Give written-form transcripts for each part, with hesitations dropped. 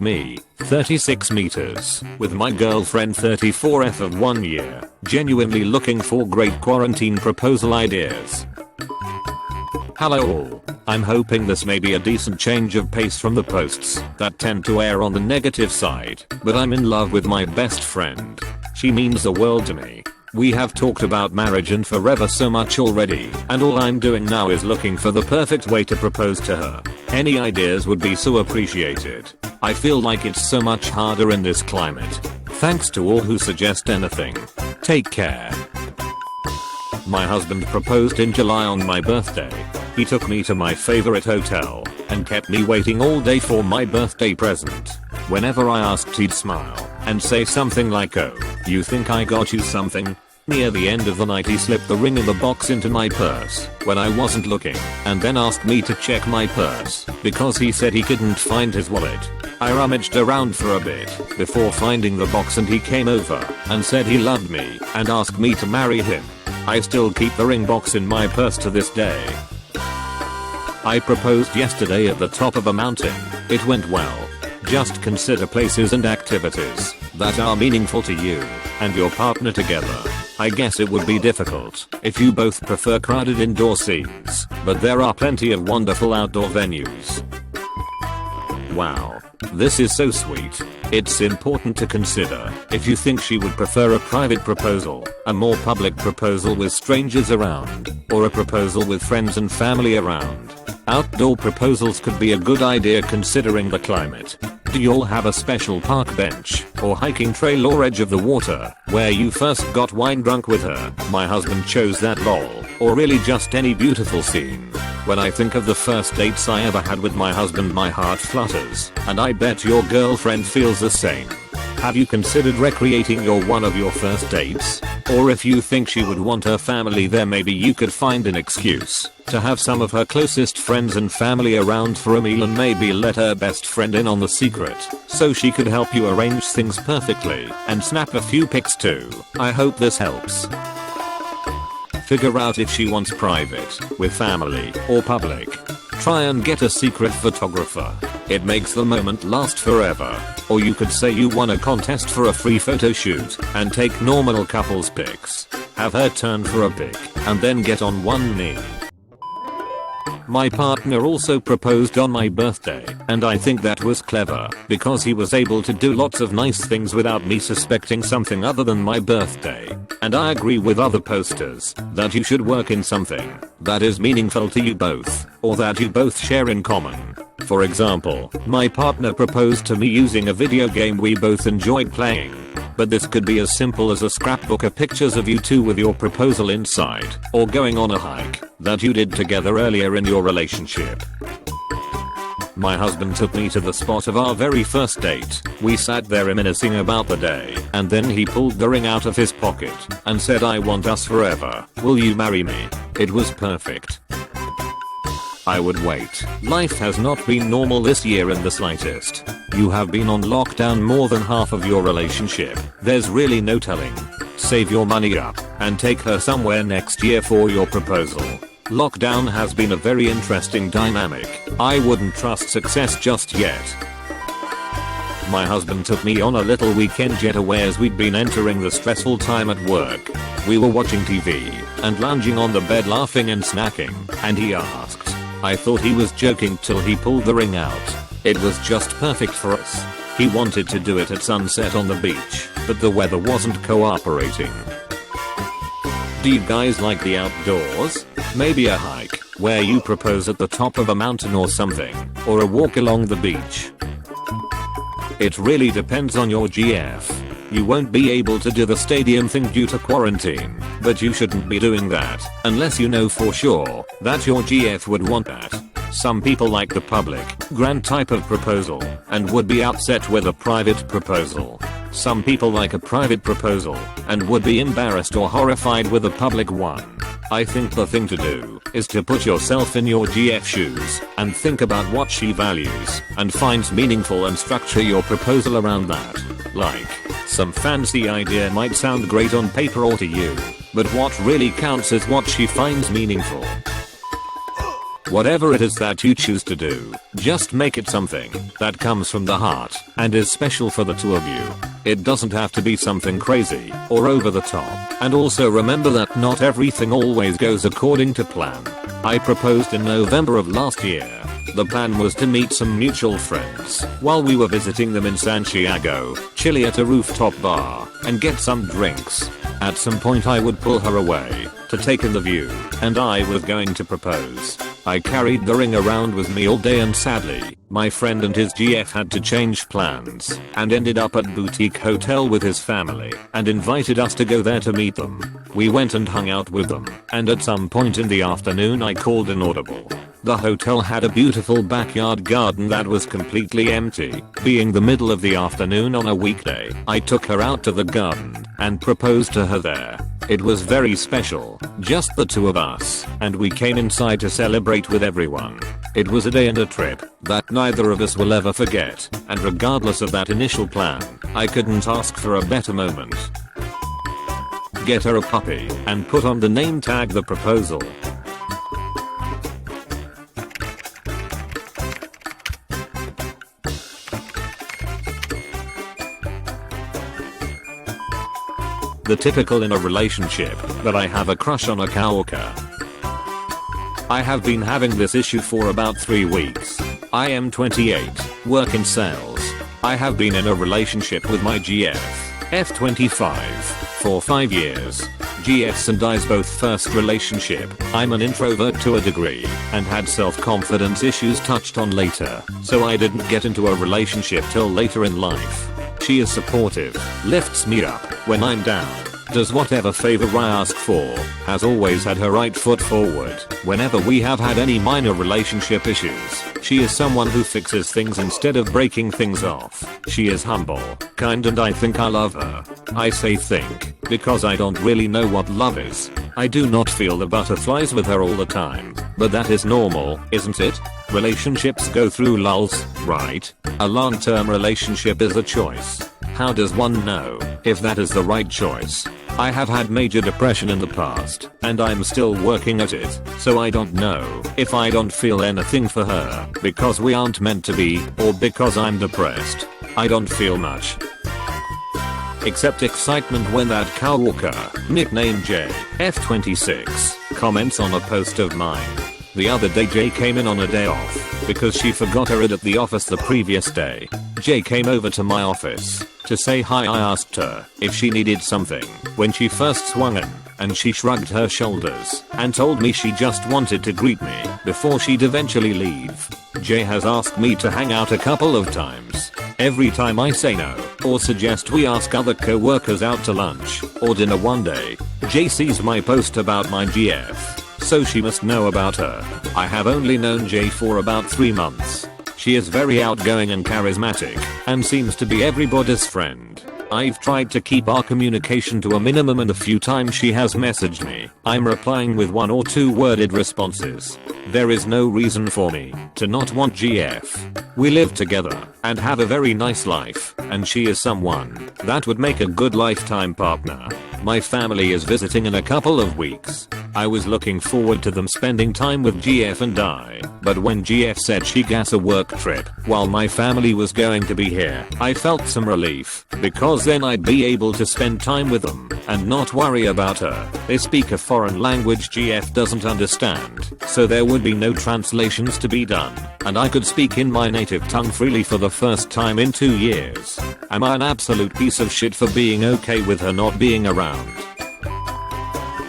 Me, 36 meters, with my girlfriend 34th of 1 year, genuinely looking for great quarantine proposal ideas. Hello all. I'm hoping this may be a decent change of pace from the posts that tend to err on the negative side, but I'm in love with my best friend. She means the world to me. We have talked about marriage and forever so much already, and all I'm doing now is looking for the perfect way to propose to her. Any ideas would be so appreciated. I feel like it's so much harder in this climate. Thanks to all who suggest anything. Take care. My husband proposed in July on my birthday. He took me to my favorite hotel and kept me waiting all day for my birthday present. Whenever I asked, he'd smile and say something like, "Oh, you think I got you something?" Near the end of the night, he slipped the ring in the box into my purse when I wasn't looking, and then asked me to check my purse because he said he couldn't find his wallet. I rummaged around for a bit before finding the box, and he came over and said he loved me and asked me to marry him. I still keep the ring box in my purse to this day. I proposed yesterday at the top of a mountain. It went well. Just consider places and activities that are meaningful to you and your partner together. I guess it would be difficult if you both prefer crowded indoor scenes, but there are plenty of wonderful outdoor venues. Wow. This is so sweet. It's important to consider if you think she would prefer a private proposal, a more public proposal with strangers around, or a proposal with friends and family around. Outdoor proposals could be a good idea considering the climate. Do y'all have a special park bench or hiking trail or edge of the water where you first got wine drunk with her? My husband chose that lol. Or really just any beautiful scene. When I think of the first dates I ever had with my husband, my heart flutters, and I bet your girlfriend feels the same. Have you considered recreating one of your first dates? Or if you think she would want her family there, maybe you could find an excuse to have some of her closest friends and family around for a meal, and maybe let her best friend in on the secret so she could help you arrange things perfectly and snap a few pics too. I hope this helps. Figure out if she wants private, with family, or public. Try and get a secret photographer. It makes the moment last forever. Or you could say you won a contest for a free photo shoot and take normal couples pics. Have her turn for a pic and then get on one knee. My partner also proposed on my birthday, and I think that was clever because he was able to do lots of nice things without me suspecting something other than my birthday. And I agree with other posters that you should work in something that is meaningful to you both, or that you both share in common. For example, my partner proposed to me using a video game we both enjoyed playing. But this could be as simple as a scrapbook of pictures of you two with your proposal inside, or going on a hike that you did together earlier in your relationship. My husband took me to the spot of our very first date. We sat there reminiscing about the day, and then he pulled the ring out of his pocket and said, "I want us forever. Will you marry me?" It was perfect. I would wait. Life has not been normal this year in the slightest. You have been on lockdown more than half of your relationship. There's really no telling. Save your money up and take her somewhere next year for your proposal. Lockdown has been a very interesting dynamic. I wouldn't trust success just yet. My husband took me on a little weekend getaway as we'd been entering the stressful time at work. We were watching TV and lounging on the bed laughing and snacking, and he asked. I thought he was joking till he pulled the ring out. It was just perfect for us. He wanted to do it at sunset on the beach, but the weather wasn't cooperating. Do you guys like the outdoors? Maybe a hike, where you propose at the top of a mountain or something, or a walk along the beach. It really depends on your GF. You won't be able to do the stadium thing due to quarantine, but you shouldn't be doing that unless you know for sure that your GF would want that. Some people like the public, grand type of proposal and would be upset with a private proposal. Some people like a private proposal and would be embarrassed or horrified with a public one. I think the thing to do is to put yourself in your GF shoes and think about what she values and finds meaningful and structure your proposal around that. Like, some fancy idea might sound great on paper or to you, but what really counts is what she finds meaningful. Whatever it is that you choose to do, just make it something that comes from the heart and is special for the two of you. It doesn't have to be something crazy or over the top. And also remember that not everything always goes according to plan. I proposed in November of last year. The plan was to meet some mutual friends while we were visiting them in Santiago, Chile at a rooftop bar, and get some drinks. At some point I would pull her away to take in the view, and I was going to propose. I carried the ring around with me all day, and sadly, my friend and his GF had to change plans and ended up at boutique hotel with his family and invited us to go there to meet them. We went and hung out with them, and at some point in the afternoon I called an audible. The hotel had a beautiful backyard garden that was completely empty. Being the middle of the afternoon on a weekday, I took her out to the garden and proposed to her there. It was very special, just the two of us, and we came inside to celebrate with everyone. It was a day and a trip that neither of us will ever forget, and regardless of that initial plan, I couldn't ask for a better moment. Get her a puppy and put on the name tag the proposal. The typical in a relationship that I have a crush on a coworker. I have been having this issue for about 3 weeks. I am 28, work in sales. I have been in a relationship with my GF, F25, for 5 years. GF's and I's both first relationship. I'm an introvert to a degree and had self-confidence issues touched on later, so I didn't get into a relationship till later in life. She is supportive, lifts me up when I'm down, does whatever favor I ask for, has always had her right foot forward whenever we have had any minor relationship issues. She is someone who fixes things instead of breaking things off. She is humble, kind, and I think I love her. I say think, because I don't really know what love is. I do not feel the butterflies with her all the time, but that is normal, isn't it? Relationships go through lulls, right? A long-term relationship is a choice. How does one know if that is the right choice? I have had major depression in the past, and I'm still working at it, so I don't know if I don't feel anything for her because we aren't meant to be, or because I'm depressed. I don't feel much, except excitement when that coworker, nicknamed J, F26, comments on a post of mine. The other day Jay came in on a day off because she forgot her ID at the office the previous day. Jay came over to my office to say hi. I asked her if she needed something when she first swung in, and she shrugged her shoulders and told me she just wanted to greet me before she'd eventually leave. Jay has asked me to hang out a couple of times. Every time I say no or suggest we ask other co-workers out to lunch or dinner one day, Jay sees my post about my GF. So she must know about her. I have only known Jay for about 3 months. She is very outgoing and charismatic, and seems to be everybody's friend. I've tried to keep our communication to a minimum, and the few times she has messaged me, I'm replying with 1 or 2 worded responses. There is no reason for me to not want GF. We live together and have a very nice life, and she is someone that would make a good lifetime partner. My family is visiting in a couple of weeks. I was looking forward to them spending time with GF and I, but when GF said she got a work trip while my family was going to be here, I felt some relief, because then I'd be able to spend time with them and not worry about her. They speak a foreign language GF doesn't understand, so there would be no translations to be done, and I could speak in my native tongue freely for the first time in 2 years. Am I an absolute piece of shit for being okay with her not being around?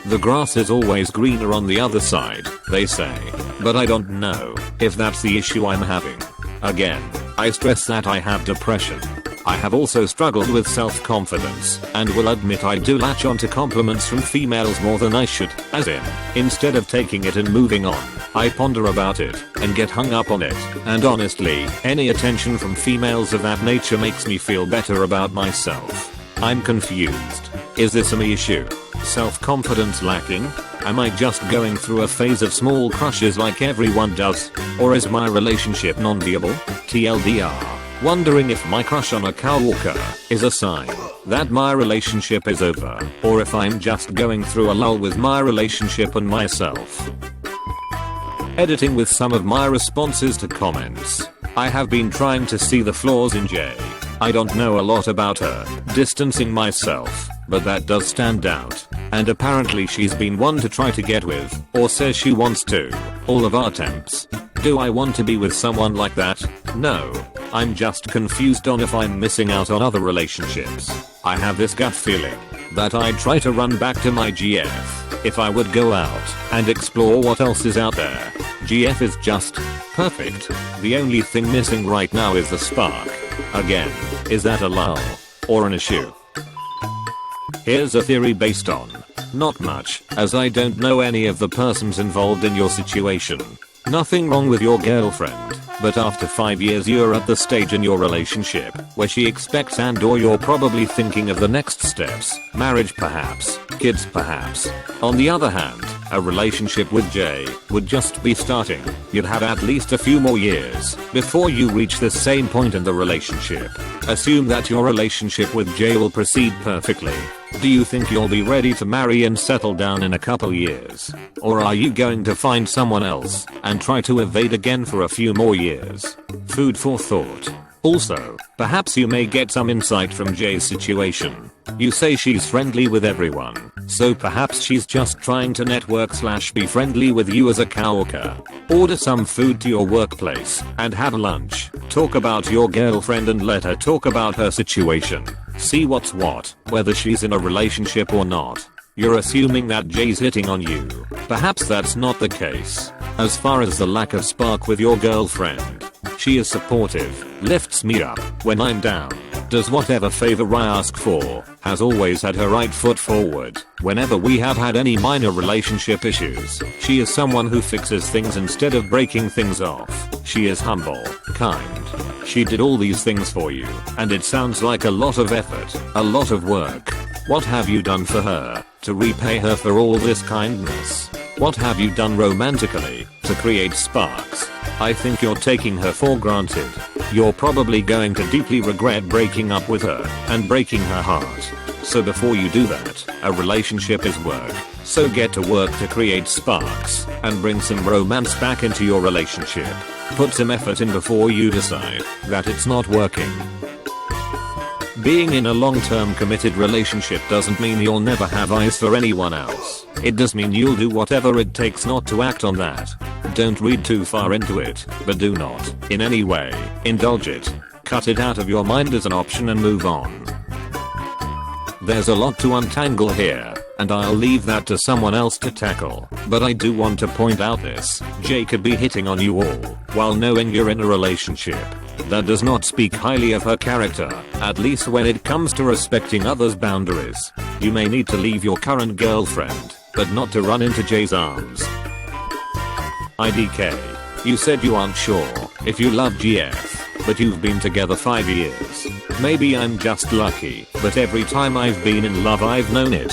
The grass is always greener on the other side, they say, but I don't know if that's the issue I'm having. Again, I stress that I have depression. I have also struggled with self-confidence, and will admit I do latch onto compliments from females more than I should, as in, instead of taking it and moving on, I ponder about it and get hung up on it, and honestly, any attention from females of that nature makes me feel better about myself. I'm confused. Is this a me issue? Self-confidence lacking? Am I just going through a phase of small crushes like everyone does? Or is my relationship non-viable? TLDR. Wondering if my crush on a coworker is a sign that my relationship is over, or if I'm just going through a lull with my relationship and myself. editing with some of my responses to comments. I have been trying to see the flaws in Jay. I don't know a lot about her, distancing myself, but that does stand out. And apparently she's been one to try to get with, or says she wants to. All of our attempts. Do I want to be with someone like that? No. I'm just confused on if I'm missing out on other relationships. I have this gut feeling that I'd try to run back to my GF if I would go out and explore what else is out there. GF is just perfect. The only thing missing right now is the spark. Again, is that a lull or an issue? Here's a theory based on not much, as I don't know any of the persons involved in your situation. Nothing wrong with your girlfriend, but after 5 years you're at the stage in your relationship where she expects and/or you're probably thinking of the next steps, marriage perhaps, kids perhaps. On the other hand, a relationship with Jay would just be starting. You'd have at least a few more years before you reach the same point in the relationship. Assume that your relationship with Jay will proceed perfectly. Do you think you'll be ready to marry and settle down in a couple years? Or are you going to find someone else and try to evade again for a few more years? Food for thought. Also, perhaps you may get some insight from Jay's situation. You say she's friendly with everyone, so perhaps she's just trying to network/be friendly with you as a coworker. Order some food to your workplace and have lunch. Talk about your girlfriend and let her talk about her situation. See what's what, whether she's in a relationship or not. You're assuming that Jay's hitting on you. Perhaps that's not the case. As far as the lack of spark with your girlfriend, she is supportive, lifts me up when I'm down, does whatever favor I ask for, has always had her right foot forward. Whenever we have had any minor relationship issues, she is someone who fixes things instead of breaking things off. She is humble, kind. She did all these things for you, and it sounds like a lot of effort, a lot of work. What have you done for her to repay her for all this kindness? What have you done romantically to create sparks? I think you're taking her for granted. You're probably going to deeply regret breaking up with her and breaking her heart. So before you do that, a relationship is work. So get to work to create sparks and bring some romance back into your relationship. Put some effort in before you decide that it's not working. Being in a long-term committed relationship doesn't mean you'll never have eyes for anyone else. It does mean you'll do whatever it takes not to act on that. Don't read too far into it, but do not, in any way, indulge it. Cut it out of your mind as an option and move on. There's a lot to untangle here, and I'll leave that to someone else to tackle, but I do want to point out this. Jay could be hitting on you all, while knowing you're in a relationship. That does not speak highly of her character, at least when it comes to respecting others' boundaries. You may need to leave your current girlfriend, but not to run into Jay's arms. IDK. You said you aren't sure if you love GF, but you've been together 5 years. Maybe I'm just lucky, but every time I've been in love I've known it.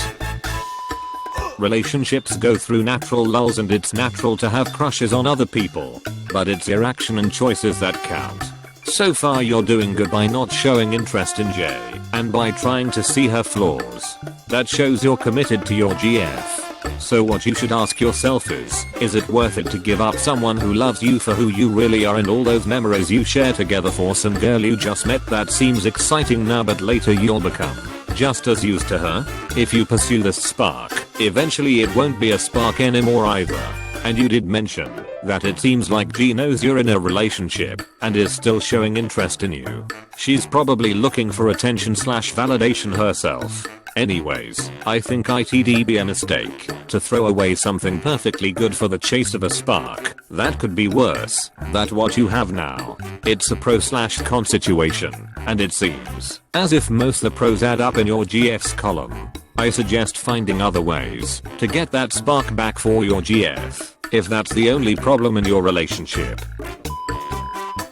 Relationships go through natural lulls and it's natural to have crushes on other people, but it's your action and choices that count. So far you're doing good by not showing interest in Jay, and by trying to see her flaws. That shows you're committed to your GF. So what you should ask yourself is it worth it to give up someone who loves you for who you really are and all those memories you share together for some girl you just met that seems exciting now but later you'll become just as used to her? If you pursue this spark, eventually it won't be a spark anymore either. And you did mention that it seems like G knows you're in a relationship and is still showing interest in you. She's probably looking for attention/validation herself. Anyways, I think it'd be a mistake to throw away something perfectly good for the chase of a spark that could be worse than what you have now. It's a pro/con situation, and it seems as if most the pros add up in your GF's column. I suggest finding other ways to get that spark back for your GF, if that's the only problem in your relationship.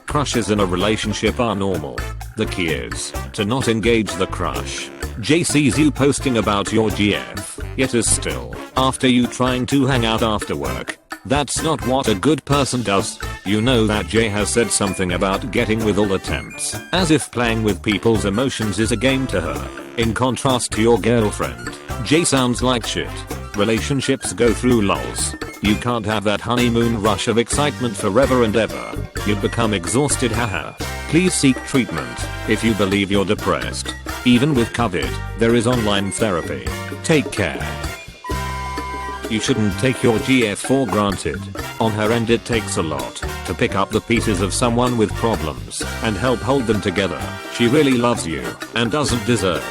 Crushes in a relationship are normal. The key is to not engage the crush. Jay sees you posting about your GF, yet is still after you trying to hang out after work. That's not what a good person does. You know that Jay has said something about getting with all attempts, as if playing with people's emotions is a game to her. In contrast to your girlfriend, Jay sounds like shit. Relationships go through lulls. You can't have that honeymoon rush of excitement forever and ever. You'd become exhausted, haha. Please seek treatment if you believe you're depressed. Even with COVID, there is online therapy. Take care. You shouldn't take your GF for granted. On her end, it takes a lot to pick up the pieces of someone with problems and help hold them together. She really loves you and doesn't deserve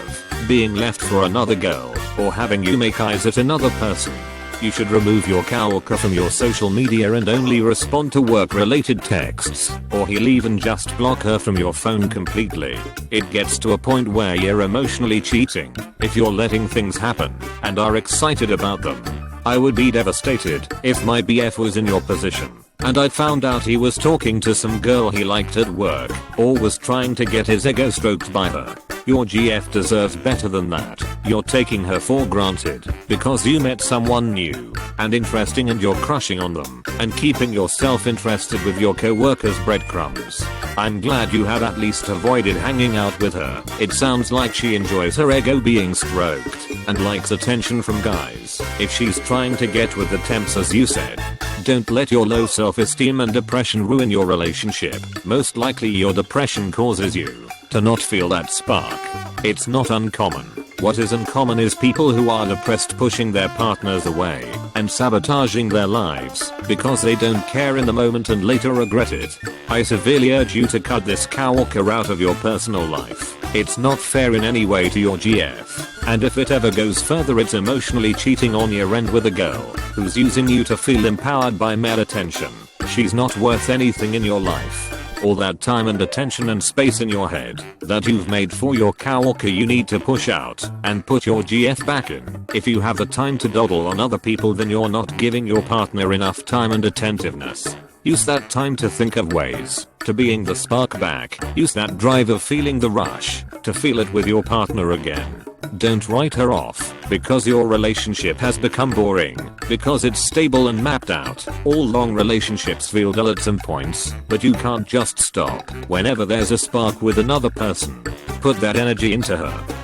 being left for another girl or having you make eyes at another person. You should remove your coworker from your social media and only respond to work-related texts, or he'll even just block her from your phone completely. It gets to a point where you're emotionally cheating if you're letting things happen and are excited about them. I would be devastated if my BF was in your position and I'd found out he was talking to some girl he liked at work or was trying to get his ego stroked by her. Your GF deserves better than that. You're taking her for granted because you met someone new and interesting and you're crushing on them and keeping yourself interested with your co-workers' breadcrumbs. I'm glad you have at least avoided hanging out with her. It sounds like she enjoys her ego being stroked and likes attention from guys. If she's trying to get with the temps, as you said, don't let your low self-esteem and depression ruin your relationship. Most likely your depression causes you to not feel that spark. It's not uncommon. What is uncommon is people who are depressed pushing their partners away and sabotaging their lives because they don't care in the moment and later regret it. I severely urge you to cut this coworker out of your personal life. It's not fair in any way to your GF, and if it ever goes further, it's emotionally cheating on your end with a girl who's using you to feel empowered by male attention. She's not worth anything in your life. All that time and attention and space in your head that you've made for your coworker, you need to push out and put your GF back in. If you have the time to dawdle on other people, then you're not giving your partner enough time and attentiveness. Use that time to think of ways to being the spark back. Use that drive of feeling the rush to feel it with your partner again. Don't write her off because your relationship has become boring, because it's stable and mapped out. All long relationships feel dull at some points, but you can't just stop. Whenever there's a spark with another person, put that energy into her.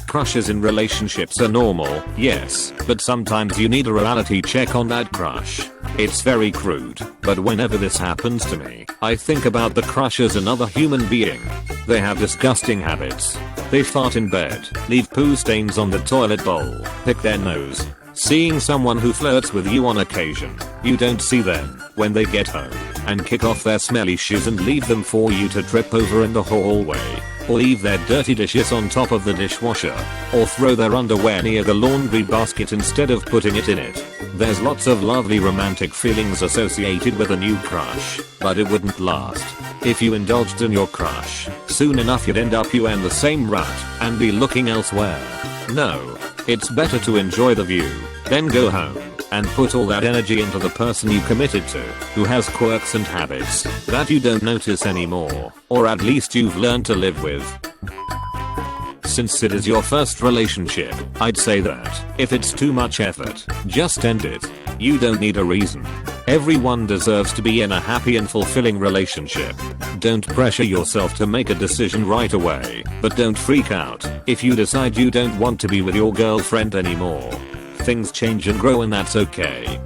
Crushes in relationships are normal, yes, but sometimes you need a reality check on that crush. It's very crude, but whenever this happens to me, I think about the crush as another human being. They have disgusting habits. They fart in bed, leave poo stains on the toilet bowl, pick their nose. Seeing someone who flirts with you on occasion, you don't see them when they get home, and kick off their smelly shoes and leave them for you to trip over in the hallway, or leave their dirty dishes on top of the dishwasher, or throw their underwear near the laundry basket instead of putting it in it. There's lots of lovely romantic feelings associated with a new crush, but it wouldn't last. If you indulged in your crush, soon enough you'd end up in the same rut and be looking elsewhere. No, it's better to enjoy the view, then go home and put all that energy into the person you committed to, who has quirks and habits that you don't notice anymore, or at least you've learned to live with. Since it is your first relationship, I'd say that if it's too much effort, just end it. You don't need a reason. Everyone deserves to be in a happy and fulfilling relationship. Don't pressure yourself to make a decision right away, but don't freak out if you decide you don't want to be with your girlfriend anymore. Things change and grow, and that's okay.